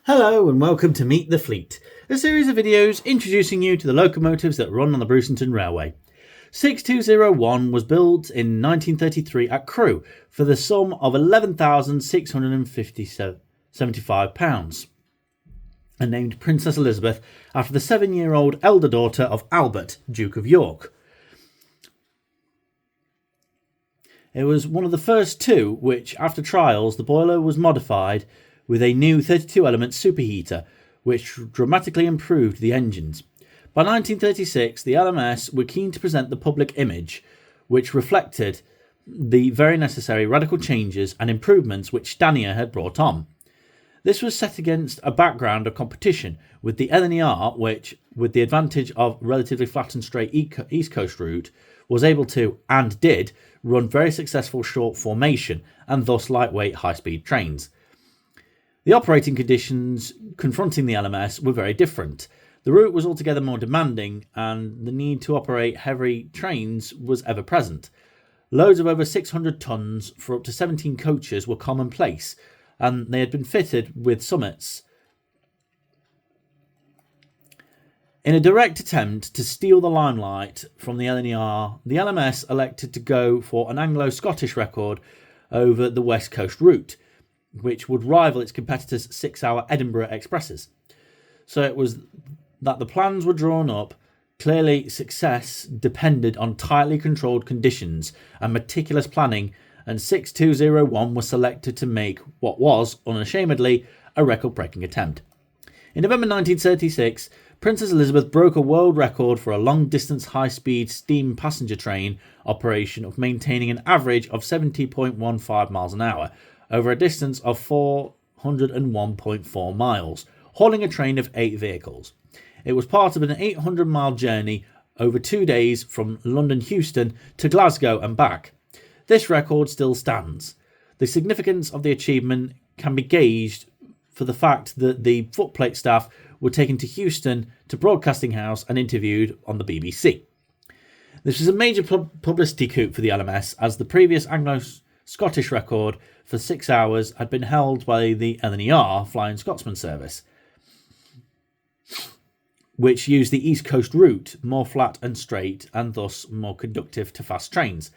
Hello and welcome to Meet the Fleet, a series of videos introducing you to the locomotives that run on the Bruceton Railway. 6201 was built in 1933 at Crewe for the sum of £11,675 and named Princess Elizabeth after the 7-year-old elder daughter of Albert, Duke of York. It was one of the first two which, after trials, the boiler was modified with a new 32-element superheater, which dramatically improved the engines. By 1936, the LMS were keen to present the public image, which reflected the very necessary radical changes and improvements which Stanier had brought on. This was set against a background of competition with the LNER, which, with the advantage of relatively flat and straight East Coast route, was able to, and did, run very successful short formation and thus lightweight high-speed trains. The operating conditions confronting the LMS were very different. The route was altogether more demanding, and the need to operate heavy trains was ever present. Loads of over 600 tons for up to 17 coaches were commonplace, and they had been fitted with summits. In a direct attempt to steal the limelight from the LNER, the LMS elected to go for an Anglo-Scottish record over the West Coast route, which would rival its competitors' 6-hour Edinburgh expresses. So it was that the plans were drawn up. Clearly, success depended on tightly controlled conditions and meticulous planning, and 6201 was selected to make what was, unashamedly, a record-breaking attempt. In November 1936, Princess Elizabeth broke a world record for a long-distance high-speed steam passenger train operation of maintaining an average of 70.15 miles an hour, over a distance of 401.4 miles, hauling a train of 8 vehicles. It was part of an 800-mile journey over 2 days from London Euston to Glasgow and back. This record still stands. The significance of the achievement can be gauged for the fact that the footplate staff were taken to Euston to Broadcasting House and interviewed on the BBC. This was a major publicity coup for the LMS, as the previous Anglo-Scottish record for 6 hours had been held by the LNER Flying Scotsman service, which used the East Coast route, more flat and straight, and thus more conducive to fast trains.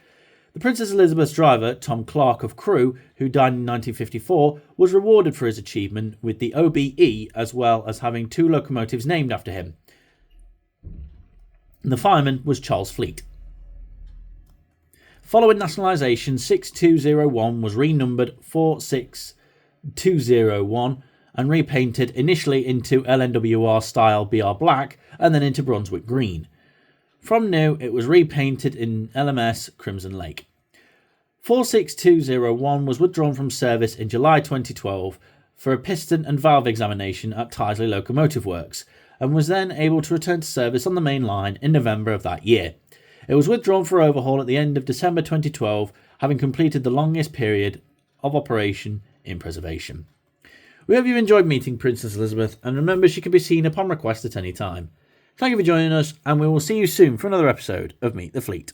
The Princess Elizabeth's driver, Tom Clark of Crewe, who died in 1954, was rewarded for his achievement with the OBE, as well as having 2 locomotives named after him. The fireman was Charles Fleet. Following nationalisation, 6201 was renumbered 46201 and repainted initially into LNWR style BR Black and then into Brunswick Green. From new, it was repainted in LMS Crimson Lake. 46201 was withdrawn from service in July 2012 for a piston and valve examination at Tyseley Locomotive Works, and was then able to return to service on the main line in November of that year. It was withdrawn for overhaul at the end of December 2012, having completed the longest period of operation in preservation. We hope you enjoyed meeting Princess Elizabeth, and remember she can be seen upon request at any time. Thank you for joining us, and we will see you soon for another episode of Meet the Fleet.